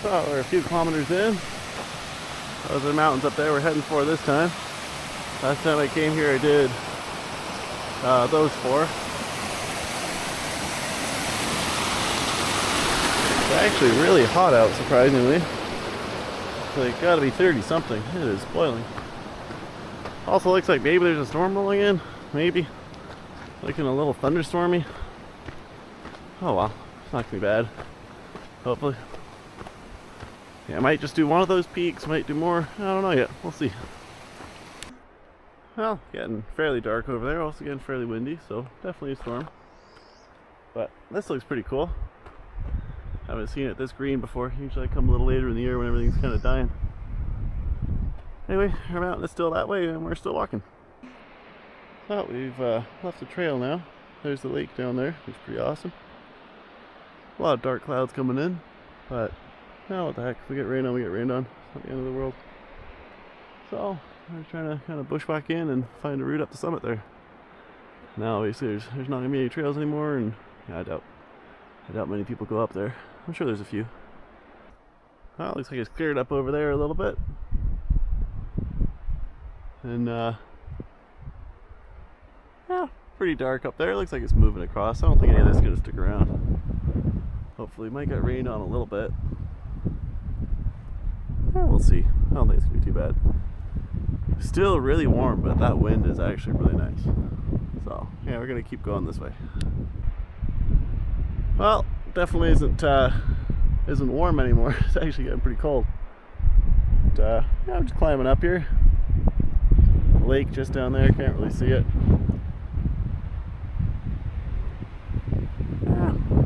So we're a few kilometers in. Those are the mountains up there we're heading for this time. Last time I came here I did those four. It's actually really hot out, surprisingly. It's like gotta be 30 something. It is boiling. Also looks like maybe there's a storm rolling in. Maybe. Looking a little thunderstormy. Oh well, it's not gonna be bad. Hopefully. Yeah, I might just do one of those peaks, might do more. I don't know yet. We'll see. Well, getting fairly dark over there. Also getting fairly windy, so definitely a storm. But this looks pretty cool. Haven't seen it this green before. Usually I come a little later in the year when everything's kind of dying. Anyway, our mountain is still that way and we're still walking. So we've left the trail now. There's the lake down there. It's pretty awesome. A lot of dark clouds coming in, but what the heck, if we get rain on, we get rained on. It's not the end of the world. So we're trying to kind of bushwhack in and find a route up the summit there. Now obviously there's not gonna be any trails anymore, and yeah, I doubt many people go up there. I'm sure there's a few. Well, it looks like it's cleared up over there a little bit. And yeah, pretty dark up there. It looks like it's moving across. I don't think any of this is gonna stick around. Hopefully, might get rained on a little bit. Yeah, we'll see. I don't think it's gonna be too bad. Still really warm, but that wind is actually really nice. So yeah, we're gonna keep going this way. Well, definitely isn't warm anymore. It's actually getting pretty cold. But, yeah, I'm just climbing up here. Lake just down there, can't really see it.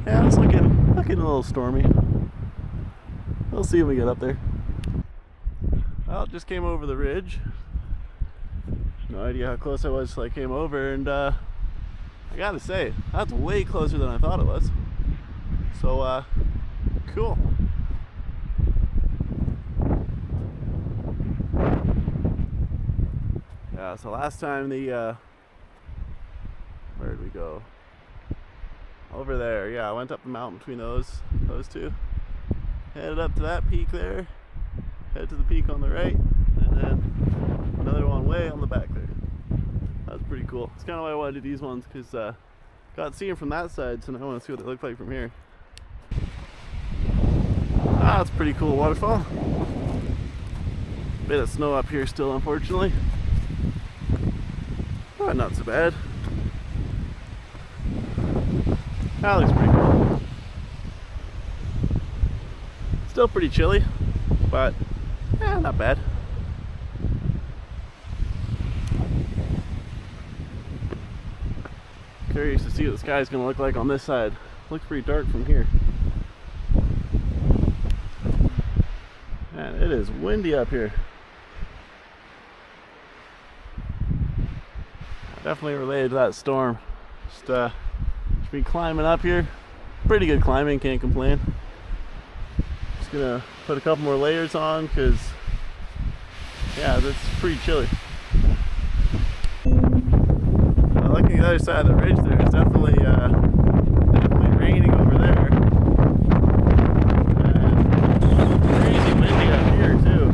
Yeah, it's looking a little stormy. We'll see when we get up there. Well, just came over the ridge. No idea how close I was till I came over, and I gotta say, that's way closer than I thought it was. So, cool. Yeah, so last time where did we go? Over there, yeah, I went up the mountain between those two. Headed up to that peak there, head to the peak on the right, and then another one way on the back there. That was pretty cool. It's kind of why I wanted to do these ones, because got to see them from that side, so now I want to see what they look like from here. Ah, that's a pretty cool waterfall. Bit of snow up here still, unfortunately. Oh, not so bad. That looks pretty cool. Still pretty chilly, but yeah, not bad. Curious to see what the sky's gonna look like on this side. Looks pretty dark from here. Man, it is windy up here. Definitely related to that storm. Just been climbing up here. Pretty good climbing, can't complain. Just gonna put a couple more layers on because yeah, that's pretty chilly. Looking at the other side of the ridge there, it's definitely raining over there. And crazy windy up here too.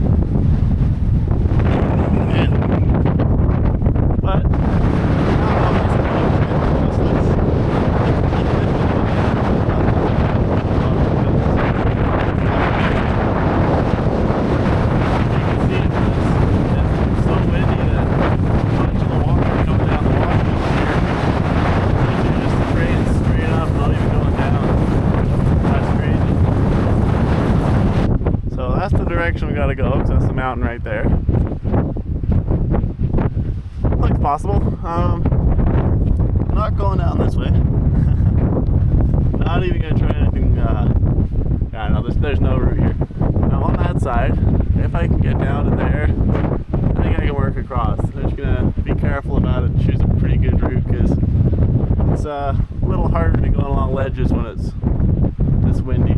But we gotta go, because that's the mountain right there. Looks possible. I'm not going down this way. Not even gonna try anything. Yeah, no, there's no route here. Now on that side, if I can get down to there, I think I can work across. I'm just gonna be careful about it and choose a pretty good route, because it's a little harder to go along ledges when it's this windy.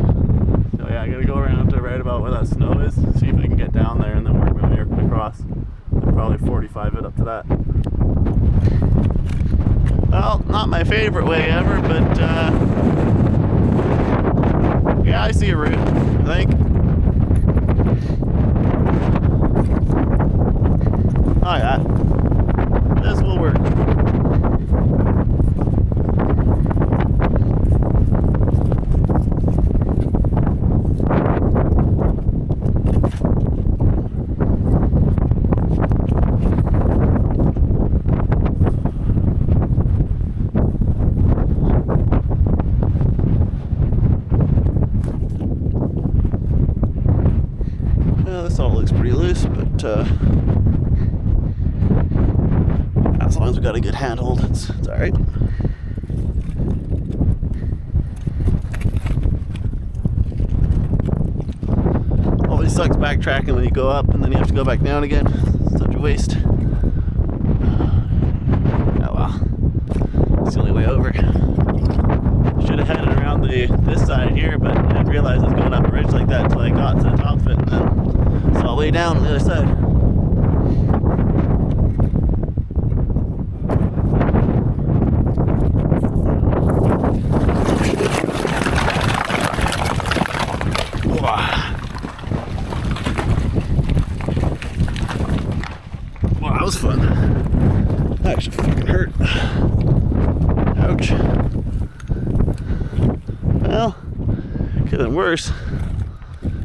So yeah, I gotta go around to right about where that snow is, see if I can get down there, and then work my way across. I'll probably 45 it up to that. Well, not my favorite way ever, but yeah, I see a route, I think. looks pretty loose, but as long as we got a good handhold, it's alright. Always sucks backtracking when you go up and then you have to go back down again. It's such a waste. Oh well, it's the only way over. Should have headed around this side here, but I didn't realize I was going up a ridge like that until I got to the top of it and then saw way down on the other side. Well, that was fun. That actually fucking hurt. Ouch. Well, could have been worse.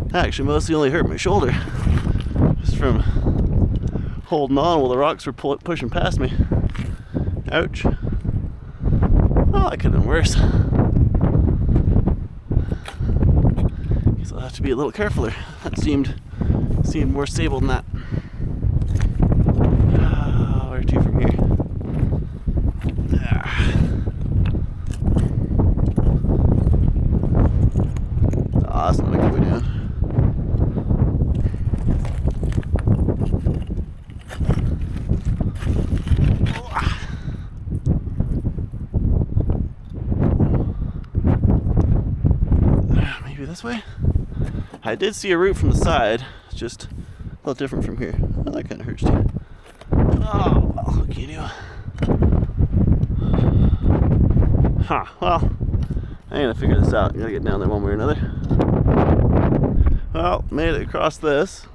That actually mostly only hurt my shoulder. Just from holding on while the rocks were pushing past me. Ouch. Oh, that could have been worse. Guess I'll have to be a little carefuler. That seemed more stable than that. Where to from here? Oh, that's not a good way down. Maybe this way? I did see a route from the side. It's just a little different from here. Oh, that kind of hurts too. Oh, well, what can you do? Huh, well, I gotta figure this out. I gotta get down there one way or another. Well, made it across this.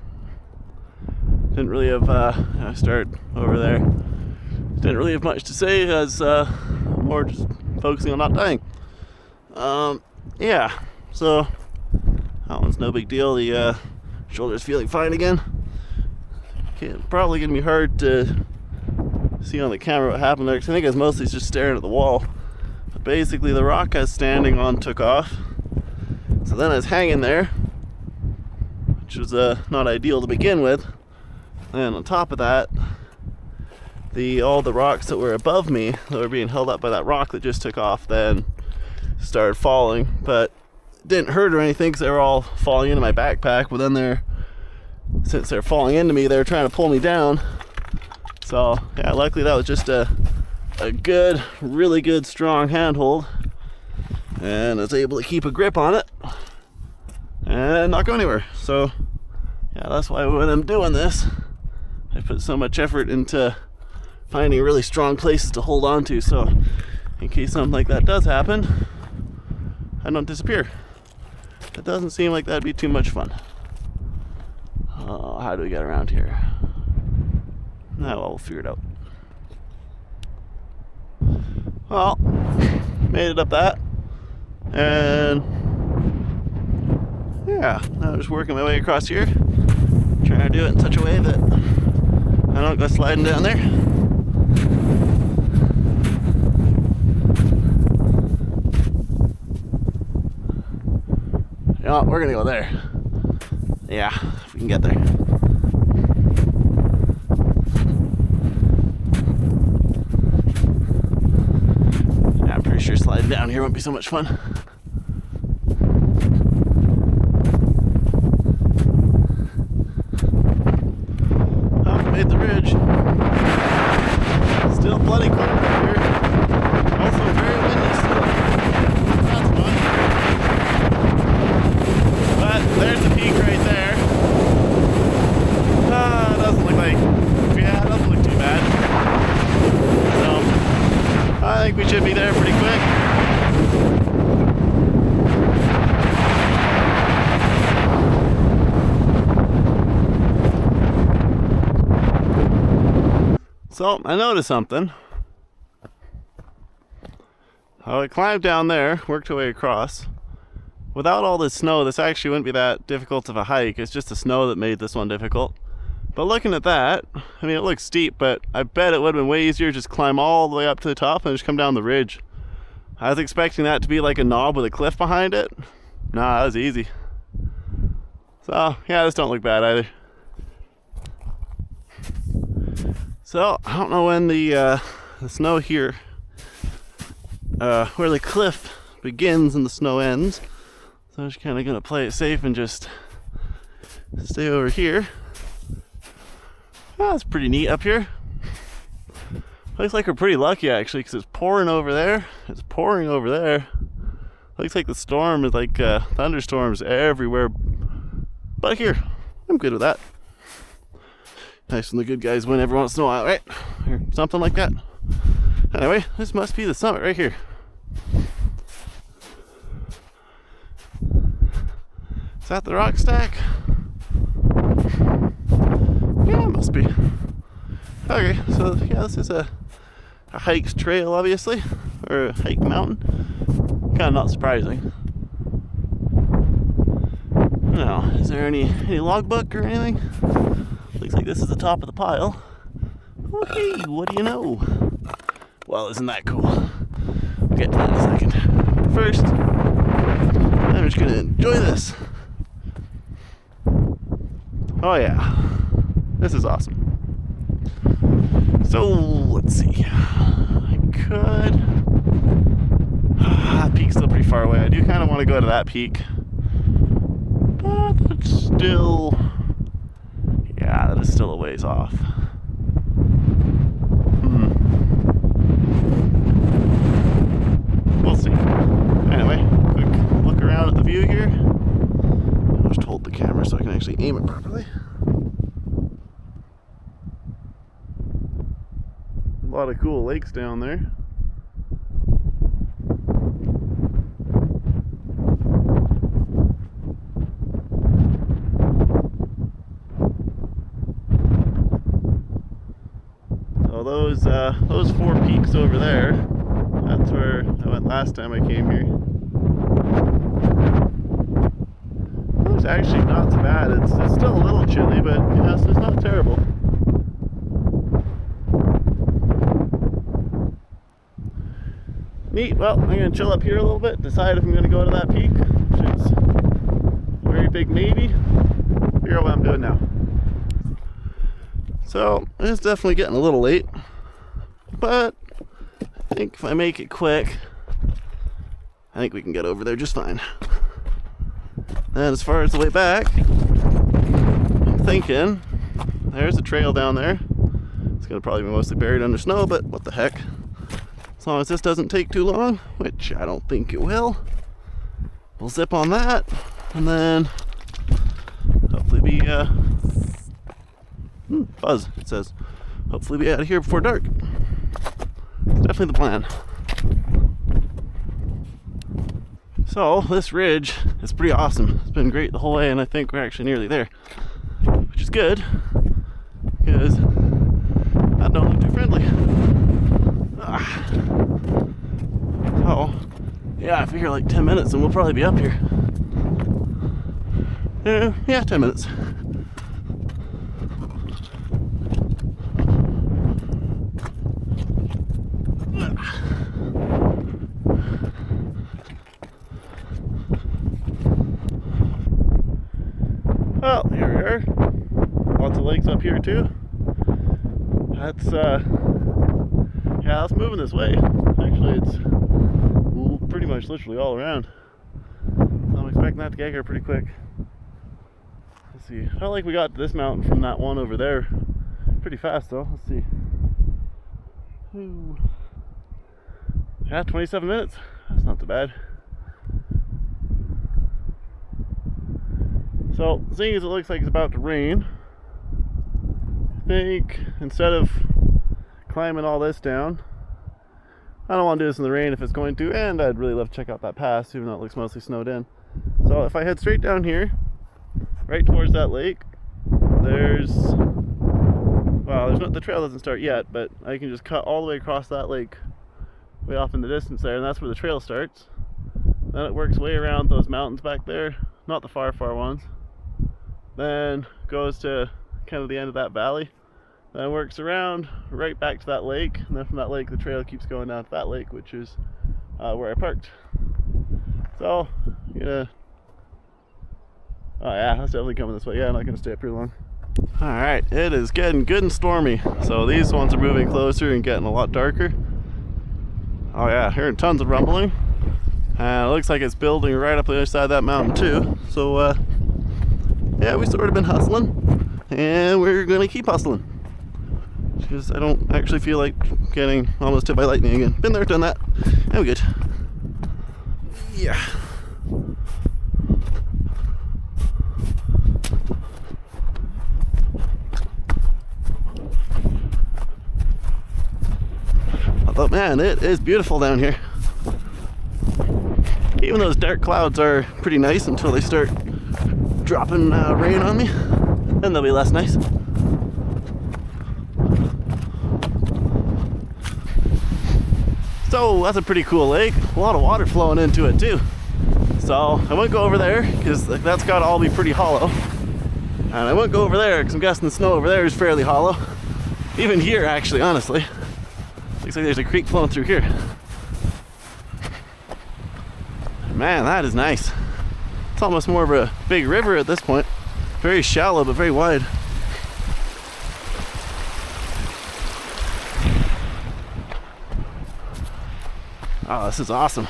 Didn't really have, I started over there. Didn't really have much to say as more just focusing on not dying. Yeah, so that one's no big deal. The shoulder's feeling fine again. Okay, probably gonna be hard to see on the camera what happened there, because I think I was mostly just staring at the wall. But basically the rock I was standing on took off. So then I was hanging there, which was not ideal to begin with. And on top of that, all the rocks that were above me, that were being held up by that rock that just took off, then started falling. But it didn't hurt or anything because they were all falling into my backpack. But then since they're falling into me, they're trying to pull me down. So yeah, luckily that was just a good, really good, strong handhold, and I was able to keep a grip on it and not go anywhere. So yeah, that's why when I'm doing this, I put so much effort into finding really strong places to hold on to, so in case something like that does happen, I don't disappear. It doesn't seem like that'd be too much fun. How do we get around here? Now we'll figure it out. Well, made it up that, and yeah, now I'm just working my way across here, trying to do it in such a way that I don't go sliding down there. You know what, we're gonna go there. Yeah, if we can get there. Yeah, I'm pretty sure sliding down here won't be so much fun. Oh, made the ridge. Still bloody cold out here. Also very windy still. That's fun. But there's the peak right there. Doesn't look like, yeah, it doesn't look too bad. So, I think we should be there pretty quick. So, I noticed something. I climbed down there, worked our way across. Without all this snow, this actually wouldn't be that difficult of a hike. It's just the snow that made this one difficult. But looking at that, I mean, it looks steep, but I bet it would have been way easier to just climb all the way up to the top and just come down the ridge. I was expecting that to be like a knob with a cliff behind it. Nah, that was easy. So, yeah, this don't look bad either. So I don't know when the snow here, where the cliff begins and the snow ends. So I'm just kind of gonna play it safe and just stay over here. Oh, it's pretty neat up here. Looks like we're pretty lucky actually, because it's pouring over there. It's pouring over there. Looks like the storm is like thunderstorms everywhere. But here, I'm good with that. Nice when the good guys win every once in a while, right? Or something like that. Anyway, this must be the summit right here. Is that the rock stack? Yeah, it must be. Okay, so yeah, this is a hike's trail, obviously, or a hike mountain. Kind of not surprising. Now, is there any logbook or anything? Looks like this is the top of the pile. Okay, what do you know? Well, isn't that cool? We'll get to that in a second. First, I'm just gonna enjoy this. Oh yeah, this is awesome. So, let's see. I could... that peak's still pretty far away. I do kind of want to go to that peak. But that's still... yeah, that is still a ways off. We'll see. Anyway, quick look around at the view here. I'll just hold the camera so I can actually aim it properly. A lot of cool lakes down there. So those 4 peaks over there, that's where I went last time I came here. It was actually not so bad. It's still a little chilly, but you know, it's not terrible. Neat. Well, I'm going to chill up here a little bit, decide if I'm going to go to that peak, which is a very big maybe. Figure out what I'm doing now. So, it's definitely getting a little late, but I think if I make it quick, I think we can get over there just fine. And as far as the way back, I'm thinking there's a trail down there. It's going to probably be mostly buried under snow, but what the heck. As long as this doesn't take too long, which I don't think it will, we'll zip on that, and then hopefully be, buzz, it says, hopefully be out of here before dark. It's definitely the plan. So, this ridge is pretty awesome. It's been great the whole way, and I think we're actually nearly there, which is good, because that don't look too friendly. So, yeah, I figure like 10 minutes and we'll probably be up here. Yeah, 10 minutes. Well, here we are. Lots of lakes up here too. That's yeah, it's moving this way. Actually, it's pretty much literally all around. I'm expecting that to get here pretty quick. Let's see. I felt like we got to this mountain from that one over there pretty fast though. Let's see. Ooh. Yeah, 27 minutes. That's not too bad. So, seeing as it looks like it's about to rain, I think instead of climbing all this down, I don't want to do this in the rain if it's going to, and I'd really love to check out that pass, even though it looks mostly snowed in. So if I head straight down here, right towards that lake, there's not, the trail doesn't start yet, but I can just cut all the way across that lake, way off in the distance there, and that's where the trail starts. Then it works way around those mountains back there, not the far ones. Then goes to kind of the end of that valley. Then works around right back to that lake, and then from that lake the trail keeps going down to that lake, which is where I parked. So, oh yeah, that's definitely coming this way. Yeah, I'm not going to stay up here long. Alright, it is getting good and stormy. So these ones are moving closer and getting a lot darker. Oh yeah, hearing tons of rumbling. And it looks like it's building right up the other side of that mountain too. So yeah, we sort of been hustling. And we're gonna keep hustling. Because I don't actually feel like getting almost hit by lightning again. Been there, done that. I'm good. Yeah. But man, it is beautiful down here. Even those dark clouds are pretty nice until they start dropping rain on me. Then they'll be less nice. So that's a pretty cool lake. A lot of water flowing into it too. So I won't go over there because that's got to all be pretty hollow. And I won't go over there because I'm guessing the snow over there is fairly hollow. Even here, actually, honestly. Looks like there's a creek flowing through here. Man, that is nice. It's almost more of a big river at this point. Very shallow, but very wide. Oh, this is awesome.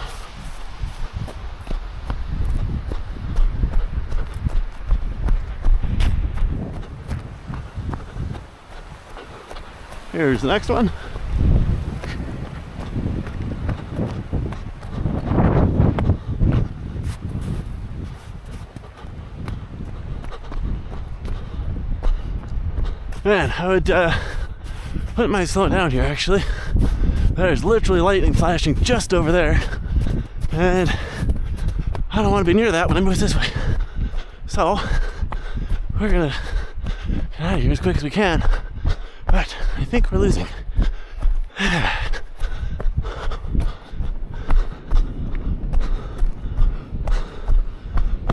Here's the next one. Man, I wouldn't mind slowing down here actually. There's literally lightning flashing just over there. And I don't want to be near that when I move this way. So, we're gonna get out of here as quick as we can. But I think we're losing.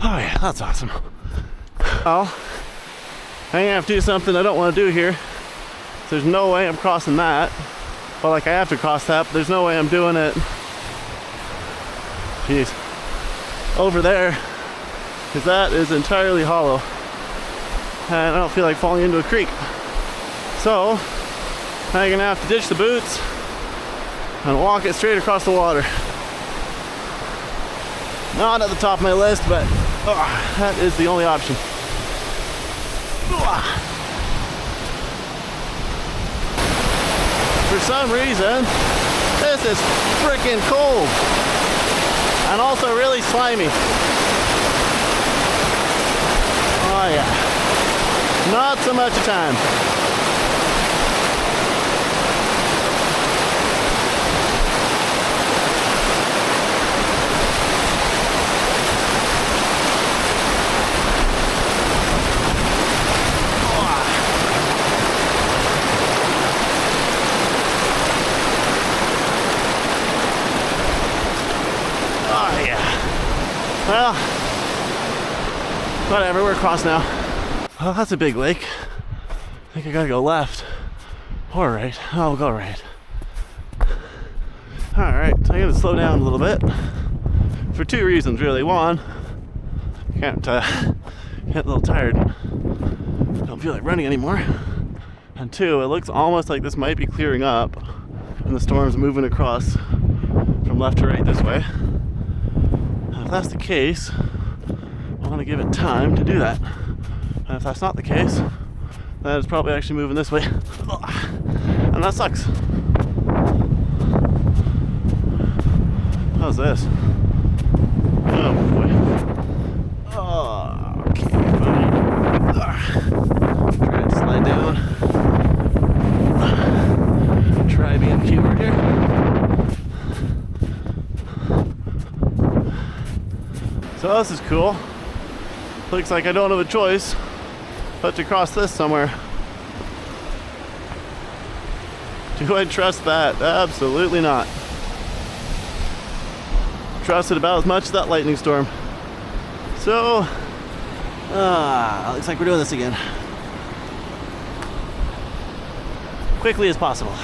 Oh yeah, that's awesome. Well, I'm gonna have to do something I don't want to do here. There's no way I'm crossing that. Well, like I have to cross that, but there's no way I'm doing it. Jeez. Over there, because that is entirely hollow. And I don't feel like falling into a creek. So, I'm gonna have to ditch the boots and walk it straight across the water. Not at the top of my list, but that is the only option. For some reason, this is freaking cold and also really slimy. Oh yeah, not so much a time. Well, whatever, we're across now. Well, that's a big lake. I think I gotta go left. Or right. I'll go right. Alright, so I'm gonna slow down a little bit. For two reasons, really. One, can't get a little tired. Don't feel like running anymore. And two, it looks almost like this might be clearing up and the storm's moving across from left to right this way. If that's the case, I want to give it time to do that. And if that's not the case, then it's probably actually moving this way. And that sucks. How's this? Oh boy. Oh, okay, fine. Try to slide down. Try being cute here. So this is cool. Looks like I don't have a choice but to cross this somewhere. Do I trust that? Absolutely not. Trust it about as much as that lightning storm. So, looks like we're doing this again. Quickly as possible.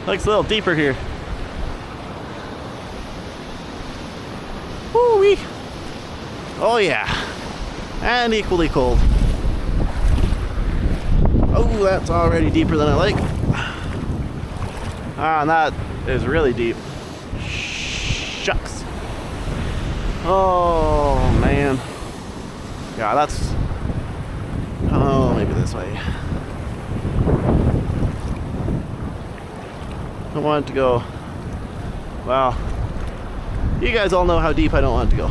Looks a little deeper here. Woo-wee. Oh yeah. And equally cold. Oh, that's already deeper than I like. Ah, and that is really deep. Shucks. Oh, man. Yeah, that's... Oh, maybe this way. I want it to go... Well, you guys all know how deep I don't want it to go.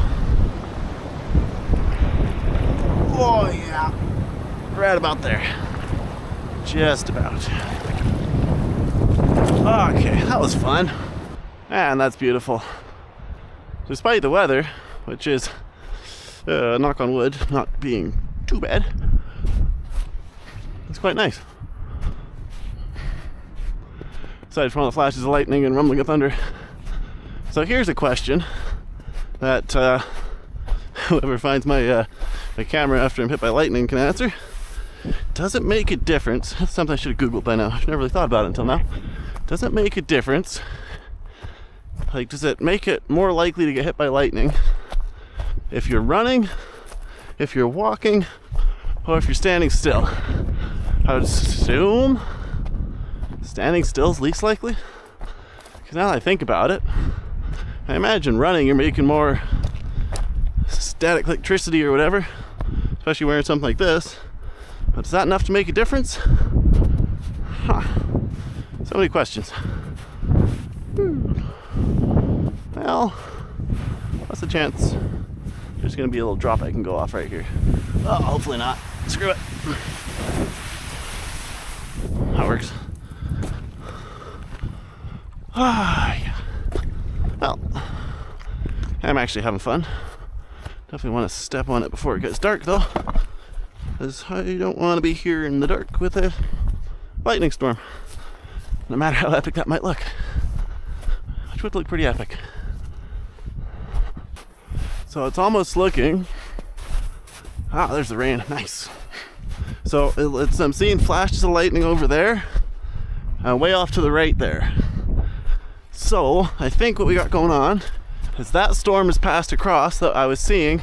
Oh, yeah. Right about there. Just about. Okay, that was fun. And that's beautiful. Despite the weather, which is, knock on wood, not being too bad, it's quite nice. Aside from all the flashes of lightning and rumbling of thunder. So here's a question that whoever finds my camera after I'm hit by lightning can answer. Does it make a difference? That's something I should have Googled by now. I've never really thought about it until now. Does it make a difference? Like, does it make it more likely to get hit by lightning if you're running, if you're walking, or if you're standing still? I would assume standing still is least likely. Because now that I think about it, I imagine running you're making more static electricity or whatever, especially wearing something like this. But is that enough to make a difference? Huh. So many questions. Well, what's the chance there's going to be a little drop I can go off right here? Oh, hopefully not. Screw it. That works. Ah, yeah. Well, I'm actually having fun. Definitely want to step on it before it gets dark, though, because I don't want to be here in the dark with a lightning storm, no matter how epic that might look, which would look pretty epic. So it's almost looking... Ah, there's the rain. Nice. So I'm seeing flashes of lightning over there, way off to the right there. So I think what we got going on is that storm is passed across that I was seeing,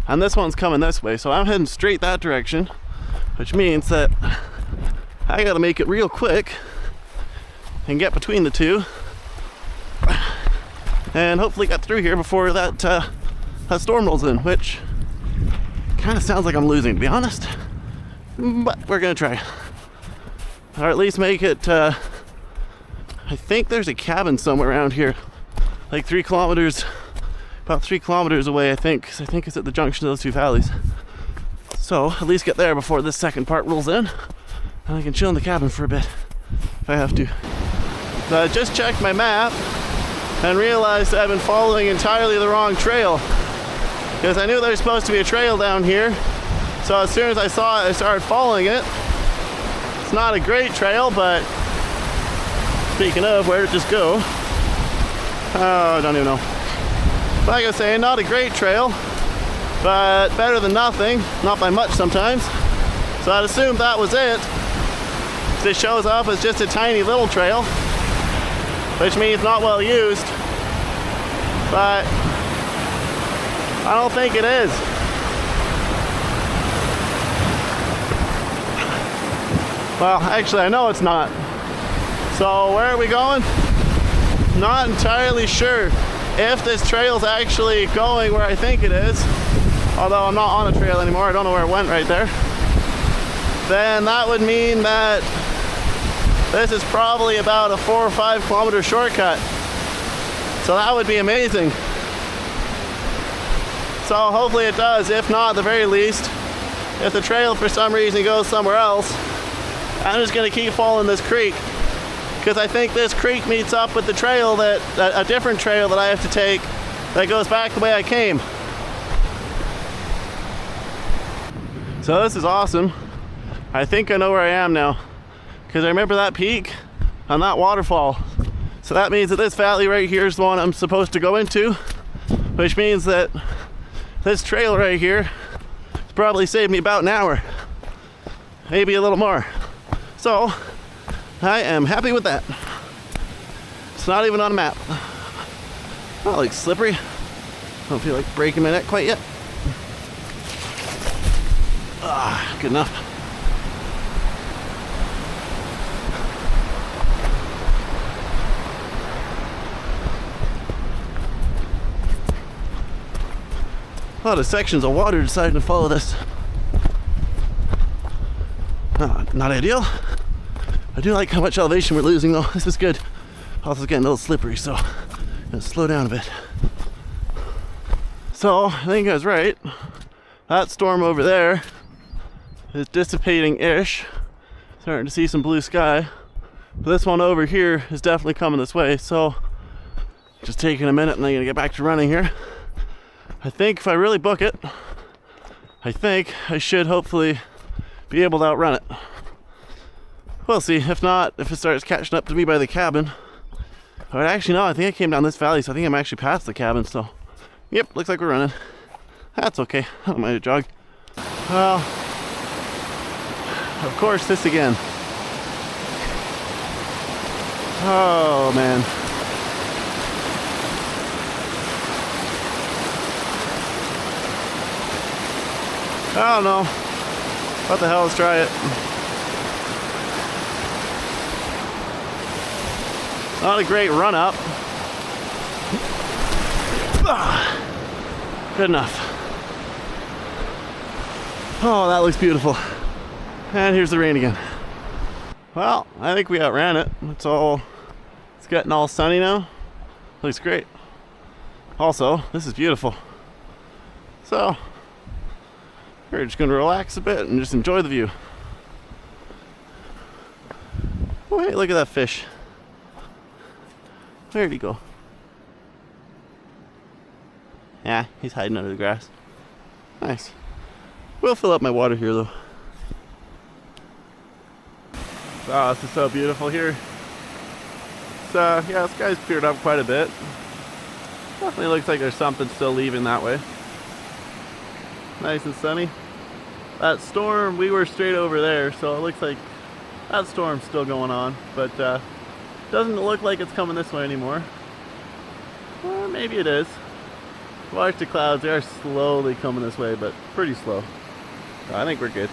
and this one's coming this way. So I'm heading straight that direction, which means that I gotta make it real quick and get between the two, and hopefully get through here before that storm rolls in, which kind of sounds like I'm losing, to be honest. But we're gonna try, or at least make it. I think there's a cabin somewhere around here, like 3 kilometers, about 3 kilometers away, I think, because I think it's at the junction of those two valleys. So at least get there before this second part rolls in, and I can chill in the cabin for a bit if I have to. So I just checked my map and realized I've been following entirely the wrong trail, because I knew there was supposed to be a trail down here. So as soon as I saw it, I started following it. It's not a great trail, but speaking of, where did it just go? Oh, I don't even know. Like I was saying, not a great trail, but better than nothing. Not by much sometimes. So I'd assume that was it. This shows up as just a tiny little trail, which means not well used. But I don't think it is. Well, actually, I know it's not. So where are we going? Not entirely sure if this trail's actually going where I think it is. Although I'm not on a trail anymore, I don't know where it went right there. Then that would mean that this is probably about a 4 or 5 kilometer shortcut. So that would be amazing. So hopefully it does. If not, at the very least, if the trail for some reason goes somewhere else, I'm just gonna keep following this creek, because I think this creek meets up with the trail that, a different trail that I have to take that goes back the way I came. So this is awesome. I think I know where I am now, because I remember that peak and that waterfall. So that means that this valley right here is the one I'm supposed to go into, which means that this trail right here has probably saved me about an hour, maybe a little more. So I am happy with that. It's not even on a map. Not like slippery. Don't feel like breaking my neck quite yet. Ah, good enough. A lot of sections of water decided to follow this. Not ideal. I do like how much elevation we're losing though. This is good. Also getting a little slippery, so I'm gonna slow down a bit. So I think I was right. That storm over there is dissipating-ish. Starting to see some blue sky. But this one over here is definitely coming this way, so just taking a minute and I'm gonna get back to running here. I think if I really book it, I think I should hopefully be able to outrun it. We'll see. If not, if it starts catching up to me by the cabin. But actually no, I think I came down this valley, so I think I'm actually past the cabin still. Yep, looks like we're running. That's okay. I don't mind a jog. Well, of course, this again. Oh, man. I don't know. What the hell, let's try it. Not a great run up. Good enough. Oh, that looks beautiful. And here's the rain again. Well, I think we outran it. It's getting all sunny now. Looks great. Also, this is beautiful. So, we're just gonna relax a bit and just enjoy the view. Wait, look at that fish. Where'd he go? Yeah, he's hiding under the grass. Nice. We'll fill up my water here though. Oh, this is so beautiful here. So, yeah, the sky's cleared up quite a bit. Definitely looks like there's something still leaving that way. Nice and sunny. That storm, we were straight over there, so it looks like that storm's still going on, but doesn't look like it's coming this way anymore. Or maybe it is. Watch the clouds, they are slowly coming this way, but pretty slow. So I think we're good.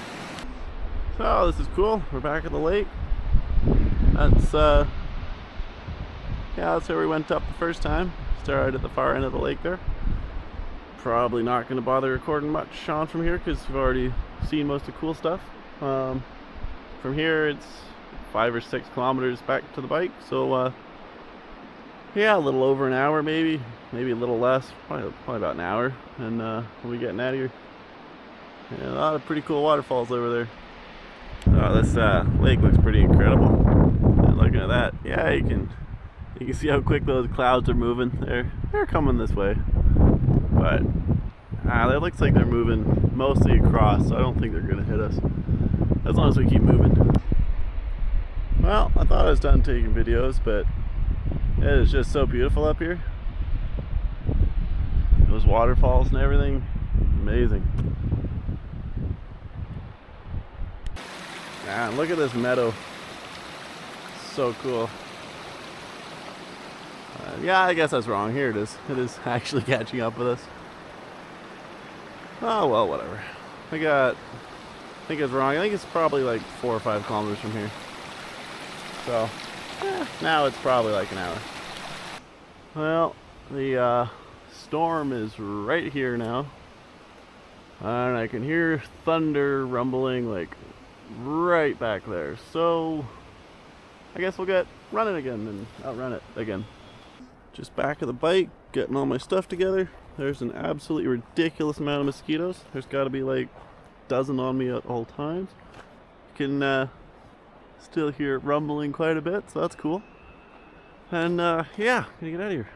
So this is cool, we're back at the lake. That's yeah, that's where we went up the first time. Started at the far end of the lake there. Probably not going to bother recording much on from here because we've already seen most of the cool stuff. From here it's 5 or 6 kilometers back to the bike, so yeah, a little over an hour maybe a little less, probably about an hour, and we'll be getting out of here. Yeah, a lot of pretty cool waterfalls over there. So this lake looks pretty incredible. And looking at that, yeah, you can see how quick those clouds are moving. They're coming this way, but it looks like they're moving mostly across, so I don't think they're gonna hit us as long as we keep moving. Well, I thought I was done taking videos, but it is just so beautiful up here. Those waterfalls and everything, amazing. Man, look at this meadow. So cool. Yeah, I guess that's wrong. Here it is. It is actually catching up with us. Oh, well, whatever. I think it's wrong. I think it's probably like 4 or 5 kilometers from here. So, now it's probably like an hour. Well, the storm is right here now. And I can hear thunder rumbling like right back there. So, I guess we'll get running again and outrun it again. Just back of the bike, getting all my stuff together. There's an absolutely ridiculous amount of mosquitoes. There's got to be like a dozen on me at all times. You can still hear it rumbling quite a bit, so that's cool. And yeah, gonna get out of here.